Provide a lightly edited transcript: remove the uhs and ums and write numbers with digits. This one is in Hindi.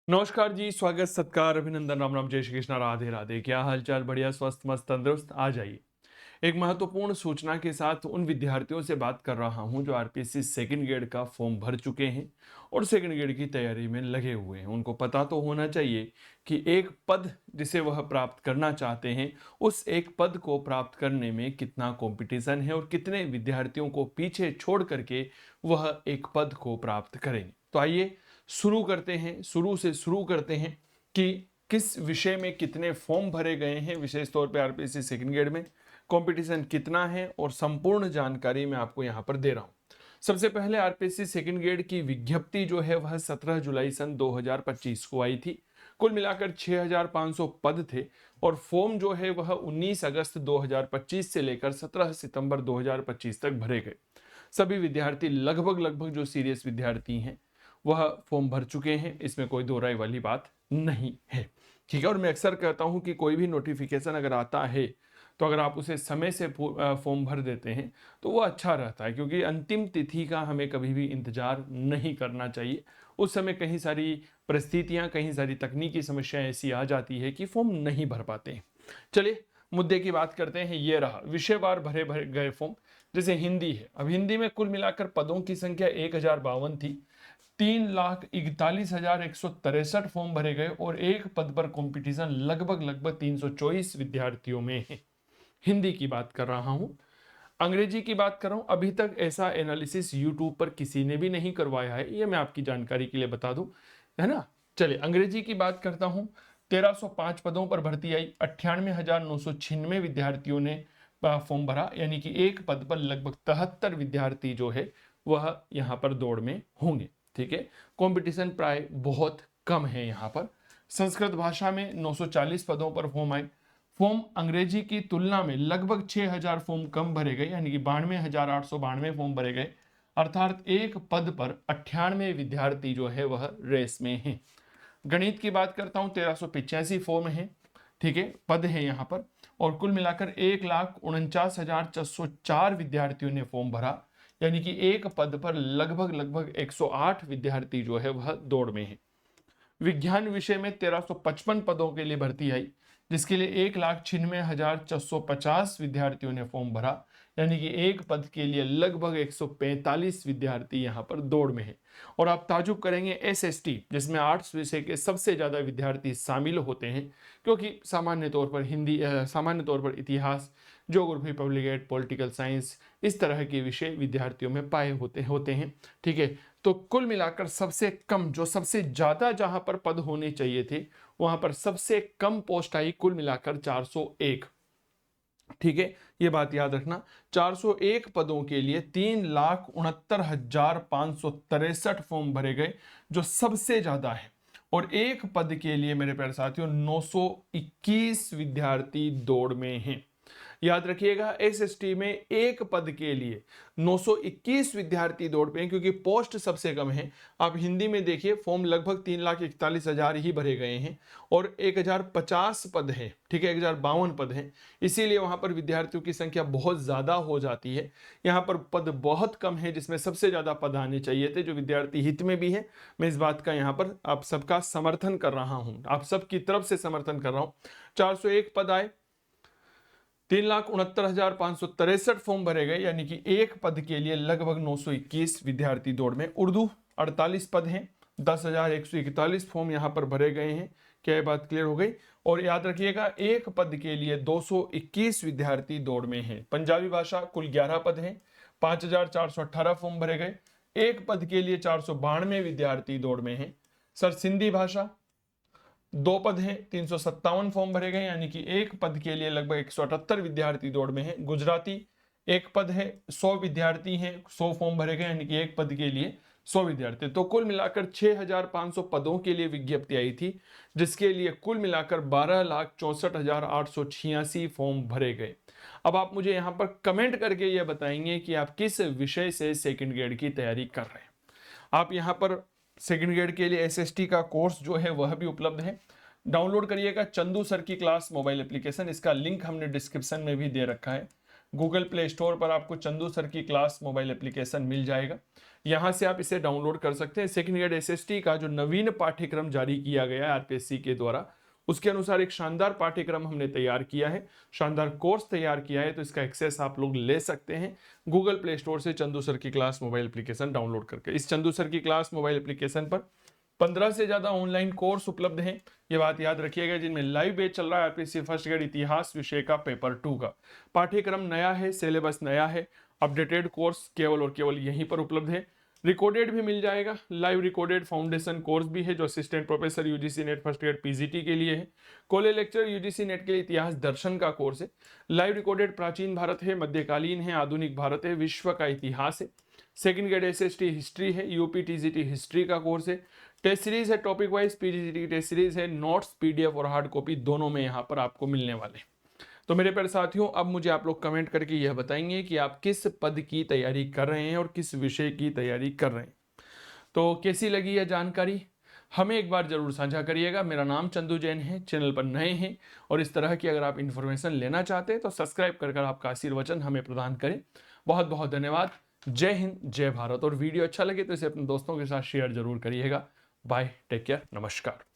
नमस्कार जी, स्वागत सत्कार अभिनंदन राम राम जय श्री कृष्णा राधे राधे। क्या हालचाल? बढ़िया, स्वस्थ मस्त तंदुरुस्त। आ जाइए एक महत्वपूर्ण सूचना के साथ उन विद्यार्थियों से बात कर रहा हूं जो आरपीएससी सेकंड ग्रेड का फॉर्म भर चुके हैं और सेकंड ग्रेड की तैयारी में लगे हुए हैं। उनको पता तो होना चाहिए कि एक पद जिसे वह प्राप्त करना चाहते हैं, उस एक पद को प्राप्त करने में कितना कंपटीशन है और कितने विद्यार्थियों को पीछे छोड़ करके वह एक पद को प्राप्त करेंगे। तो आइए शुरू से शुरू करते हैं कि किस विषय में कितने फॉर्म भरे गए हैं, विशेष तौर पे आरपीएससी सेकंड ग्रेड में कंपटीशन कितना है और संपूर्ण जानकारी मैं आपको यहां पर दे रहा हूं। सबसे पहले आरपीएससी सेकंड ग्रेड की विज्ञप्ति जो है वह 17 जुलाई सन 2025 को आई थी। कुल मिलाकर 6500 पद थे और फॉर्म जो है वह 19 अगस्त 2025 से लेकर 17 सितंबर 2025 तक भरे गए। सभी विद्यार्थी लगभग जो सीरियस विद्यार्थी हैं वह फॉर्म भर चुके हैं, इसमें कोई दो राय वाली बात नहीं है। ठीक है, और मैं अक्सर कहता हूं कि कोई भी नोटिफिकेशन अगर आता है तो अगर आप उसे समय से फॉर्म भर देते हैं तो वो अच्छा रहता है, क्योंकि अंतिम तिथि का हमें कभी भी इंतजार नहीं करना चाहिए। उस समय कहीं सारी परिस्थितियां, कहीं सारी तकनीकी समस्याएं ऐसी आ जाती है कि फॉर्म नहीं भर पाते हैं। चलिए मुद्दे की बात करते हैं। ये रहा विषयवार भरे भरे गए फॉर्म। जैसे हिंदी है, अब हिंदी में कुल मिलाकर पदों की संख्या 1052 थी। 3,41,163 फॉर्म भरे गए और एक पद पर कंपटीशन लगभग 324 विद्यार्थियों में है। हिंदी की बात कर रहा हूं। अंग्रेजी की बात कर रहा हूं, अभी तक ऐसा एनालिसिस यूट्यूब पर किसी ने भी नहीं करवाया है, ये मैं आपकी जानकारी के लिए बता दूं, है ना। चलिए अंग्रेजी की बात करता हूं। 1305 पदों पर भर्ती आई। 98,996 विद्यार्थियों ने फॉर्म भरा, यानी कि एक पद पर लगभग 73 विद्यार्थी जो है वह यहाँ पर दौड़ में होंगे। ठीक है, कंपटीशन प्राय बहुत कम है यहाँ पर। संस्कृत भाषा में 940 पदों पर फॉर्म आए। फॉर्म अंग्रेजी की तुलना में लगभग 6000 फॉर्म कम भरे गए, यानी कि 92,892 फॉर्म भरे गए। अर्थात एक पद पर 98 विद्यार्थी जो है वह रेस में हैं। गणित की बात करता हूं, 1385 फॉर्म है। ठीक है, पद है यहाँ पर और कुल मिलाकर 1,49,404 विद्यार्थियों ने फॉर्म भरा, यानी कि एक पद पर लगभग 108 विद्यार्थी जो है वह दौड़ में है। विज्ञान विषय में 1355 पदों के लिए भर्ती आई, जिसके लिए 1,96,450 विद्यार्थियों ने फॉर्म भरा, यानी कि एक पद के लिए लगभग 145 विद्यार्थी यहाँ पर दौड़ में है। और आप ताजुब करेंगे, एसएसटी जिसमें आर्ट्स विषय के सबसे ज्यादा विद्यार्थी शामिल होते हैं, क्योंकि सामान्य तौर पर सामान्य तौर पर इतिहास, ज्योग्राफी, पब्लिक पॉलिटिकल साइंस, इस तरह के विषय विद्यार्थियों में पाए होते हैं। ठीक है, तो कुल मिलाकर सबसे कम, जो सबसे ज्यादा जहां पर पद होने चाहिए थे वहां पर सबसे कम पोस्ट आई, कुल मिलाकर 401। ठीक है, ये बात याद रखना। 401 पदों के लिए 3,69,563 फॉर्म भरे गए, जो सबसे ज्यादा है। और एक पद के लिए मेरे प्यारे साथियों 921 विद्यार्थी दौड़ में हैं। याद रखिएगा, एसएसटी में एक पद के लिए 921 विद्यार्थी दौड़ पे हैं, क्योंकि पोस्ट सबसे कम है। आप हिंदी में देखिए, फॉर्म लगभग 3,41,000 ही भरे गए हैं और 1,050 पद है। ठीक है, 1,052 पद है, इसीलिए वहां पर विद्यार्थियों की संख्या बहुत ज्यादा हो जाती है। यहाँ पर पद बहुत कम है, जिसमें सबसे ज्यादा पद आने चाहिए थे, जो विद्यार्थी हित में भी है। मैं इस बात का यहाँ पर आप सबका समर्थन कर रहा हूं, आप सबकी तरफ से समर्थन कर रहा हूं। 401 पद आए, 3,69,563 फॉर्म भरे गए, यानी कि एक पद के लिए लगभग 921 विद्यार्थी दौड़ में। उर्दू 48 पद हैं, 10,141 फॉर्म यहां पर भरे गए हैं। क्या ये बात क्लियर हो गई? और याद रखिएगा, एक पद के लिए 221 विद्यार्थी दौड़ में हैं। पंजाबी भाषा कुल 11 पद हैं, 5,418 फॉर्म भरे गए, एक पद के लिए 492 विद्यार्थी दौड़ में हैं। सर सिंधी भाषा 2 पद हैं, 357 फॉर्म भरे गए, यानी कि एक पद के लिए लगभग 178 विद्यार्थी दौड़ में हैं। गुजराती एक पद है, 100 विद्यार्थी हैं, 100 फॉर्म भरे गए, यानी कि एक पद के लिए 100 विद्यार्थी। तो कुल मिलाकर 6,500 पदों के लिए विज्ञप्ति आई थी, जिसके लिए कुल मिलाकर 12,64,886 फॉर्म भरे गए। अब आप मुझे यहाँ पर कमेंट करके ये बताएंगे कि आप किस विषय से सेकेंड ग्रेड की तैयारी कर रहे हैं। आप यहाँ पर सेकंड ग्रेड के लिए एसएसटी का कोर्स जो है वह भी उपलब्ध है। डाउनलोड करिएगा चंदू सर की क्लास मोबाइल एप्लीकेशन, इसका लिंक हमने डिस्क्रिप्शन में भी दे रखा है। गूगल प्ले स्टोर पर आपको चंदू सर की क्लास मोबाइल एप्लीकेशन मिल जाएगा। यहाँ से आप इसे डाउनलोड कर सकते हैं। सेकंड ग्रेड एसएसटी का जो नवीन पाठ्यक्रम जारी किया गया है आरपीएससी के द्वारा, उसके अनुसार एक शानदार पाठ्यक्रम हमने तैयार किया है, शानदार कोर्स तैयार किया है। तो इसका एक्सेस आप लोग ले सकते हैं गूगल प्ले स्टोर से चंदू सर की क्लास मोबाइल एप्लीकेशन डाउनलोड करके। इस चंदू सर की क्लास मोबाइल एप्लीकेशन पर 15 से ज्यादा ऑनलाइन कोर्स उपलब्ध हैं, ये बात याद रखिएगा, जिनमें लाइव बैच चल रहा है आरपीएससी फर्स्ट ग्रेड इतिहास विषय का पेपर 2 का। पाठ्यक्रम नया है, सिलेबस नया है, अपडेटेड कोर्स केवल और केवल यहीं पर उपलब्ध है। रिकॉर्डेड भी मिल जाएगा, लाइव रिकॉर्डेड फाउंडेशन कोर्स भी है जो assistant professor UGC net first grade PGT के लिए है। कॉलेज लेक्चर यूजीसी नेट के लिए इतिहास दर्शन का कोर्स है। लाइव रिकॉर्डेड प्राचीन भारत है, मध्यकालीन है, आधुनिक भारत है, विश्व का इतिहास है। सेकंड ग्रेड एसएसटी हिस्ट्री है, यूपी टीजीटी हिस्ट्री का कोर्स है। टेस्ट सीरीज है, टॉपिक वाइज पीजीटी की टेस्ट सीरीज है, नोट्स पीडीएफ और हार्ड कॉपी दोनों में यहाँ पर आपको मिलने वाले। तो मेरे प्यारे साथियों, अब मुझे आप लोग कमेंट करके यह बताएंगे कि आप किस पद की तैयारी कर रहे हैं और किस विषय की तैयारी कर रहे हैं। तो कैसी लगी यह जानकारी हमें एक बार जरूर साझा करिएगा। मेरा नाम चंदू जैन है, चैनल पर नए हैं और इस तरह की अगर आप इन्फॉर्मेशन लेना चाहते हैं तो सब्सक्राइब कर आपका आशीर्वचन हमें प्रदान करें। बहुत बहुत धन्यवाद। जय हिंद, जय भारत। और वीडियो अच्छा लगे तो इसे अपने दोस्तों के साथ शेयर जरूर करिएगा। बाय, टेक केयर, नमस्कार।